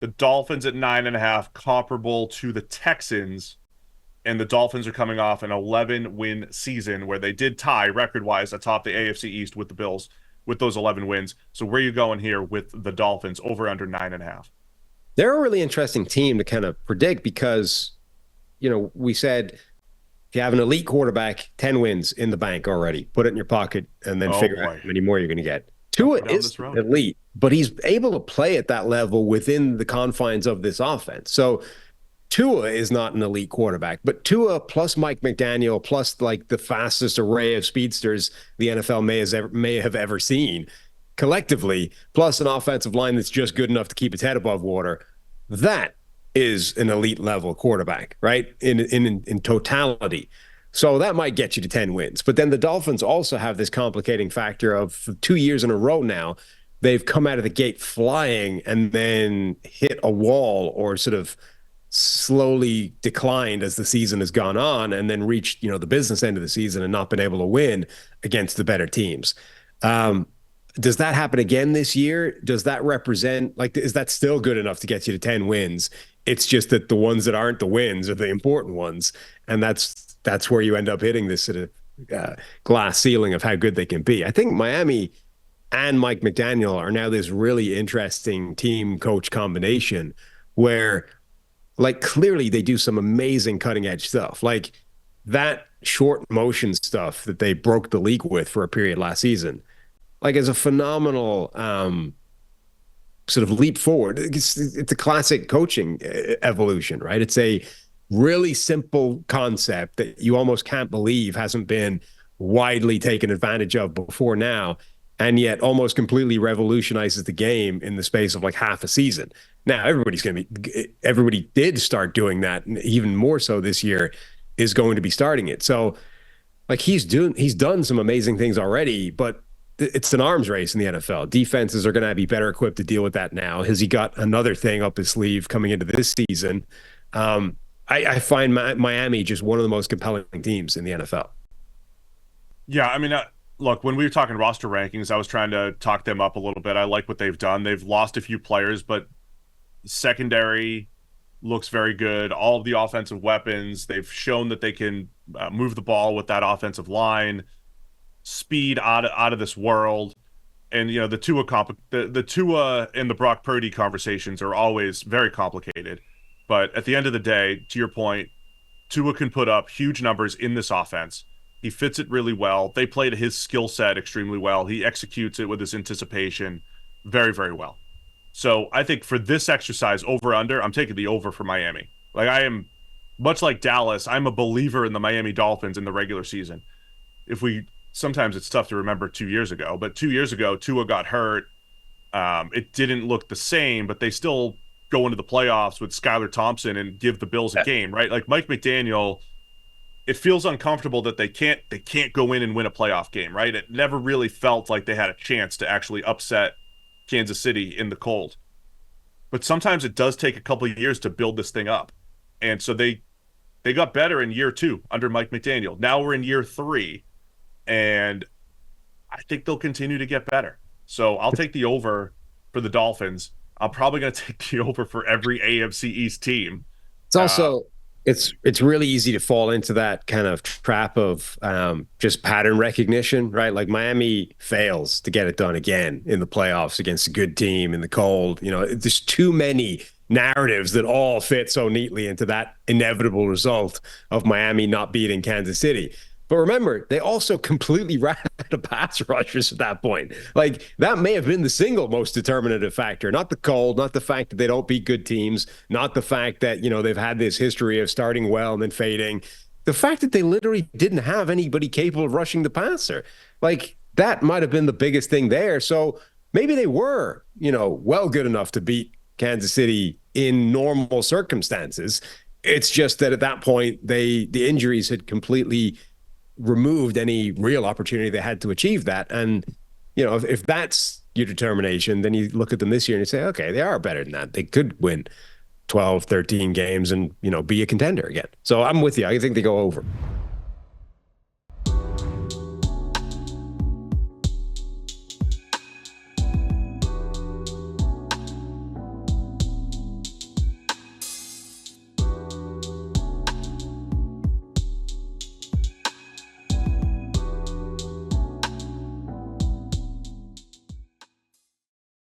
The Dolphins at 9.5, comparable to the Texans. And the Dolphins are coming off an 11-win season where they did tie record-wise atop the AFC East with the Bills with those 11 wins. So where are you going here with the Dolphins over under 9.5? They're a really interesting team to kind of predict because, we said if you have an elite quarterback, 10 wins in the bank already. Put it in your pocket and then Oh figure out boy. how many more you're going to get. Don't Tua go down is this road. elite, but he's able to play at that level within the confines of this offense. So Tua is not an elite quarterback, but Tua plus Mike McDaniel plus like the fastest array of speedsters the NFL may have ever seen collectively, plus an offensive line that's just good enough to keep its head above water. That is an elite level quarterback, right? In totality. So that might get you to 10 wins. But then the Dolphins also have this complicating factor of 2 years in a row now, they've come out of the gate flying and then hit a wall or sort of slowly declined as the season has gone on and then reached, the business end of the season and not been able to win against the better teams. Does that happen again this year? Does that represent, is that still good enough to get you to 10 wins? It's just that the ones that aren't the wins are the important ones. And that's where you end up hitting this sort of glass ceiling of how good they can be. I think Miami and Mike McDaniel are now this really interesting team coach combination where clearly they do some amazing cutting edge stuff. Like that short motion stuff that they broke the league with for a period last season, is a phenomenal sort of leap forward. It's a classic coaching evolution, right? It's a really simple concept that you almost can't believe hasn't been widely taken advantage of before now, and yet almost completely revolutionizes the game in the space of half a season. Now, everybody did start doing that, and even more so this year is going to be starting it. So he's done some amazing things already, but it's an arms race in the NFL. Defenses are going to be better equipped to deal with that now. Has he got another thing up his sleeve coming into this season? I find Miami just one of the most compelling teams in the NFL. Yeah, I mean, look, when we were talking roster rankings, I was trying to talk them up a little bit. I like what they've done. They've lost a few players, but secondary looks very good. All of the offensive weapons, they've shown that they can move the ball with that offensive line, speed out of this world. And the Tua and the Brock Purdy conversations are always very complicated. But at the end of the day, to your point, Tua can put up huge numbers in this offense. He fits it really well. They play to his skill set extremely well. He executes it with his anticipation very, very well. So I think for this exercise, over under, I'm taking the over for Miami. I am, much like Dallas, I'm a believer in the Miami Dolphins in the regular season. Sometimes it's tough to remember 2 years ago, but 2 years ago, Tua got hurt. It didn't look the same, but they still go into the playoffs with Skylar Thompson and give the Bills a game, right? Mike McDaniel, it feels uncomfortable that they can't go in and win a playoff game, right? It never really felt like they had a chance to actually upset Kansas City in the cold. But sometimes it does take a couple of years to build this thing up. And so they got better in year 2 under Mike McDaniel. Now we're in year 3, and I think they'll continue to get better. So I'll take the over for the Dolphins. I'm probably going to take the over for every AFC East team. It's also it's really easy to fall into that kind of trap of just pattern recognition, right? Miami fails to get it done again in the playoffs against a good team in the cold. There's too many narratives that all fit so neatly into that inevitable result of Miami not beating Kansas City. But remember, they also completely ran out of pass rushers at that point. That may have been the single most determinative factor, not the cold, not the fact that they don't beat good teams, not the fact that, they've had this history of starting well and then fading. The fact that they literally didn't have anybody capable of rushing the passer. That might have been the biggest thing there. So maybe they were, well good enough to beat Kansas City in normal circumstances. It's just that at that point, the injuries had completely removed any real opportunity they had to achieve that. And, if that's your determination, then you look at them this year and you say, okay, they are better than that. They could win 12, 13 games and, be a contender again. So I'm with you. I think they go over.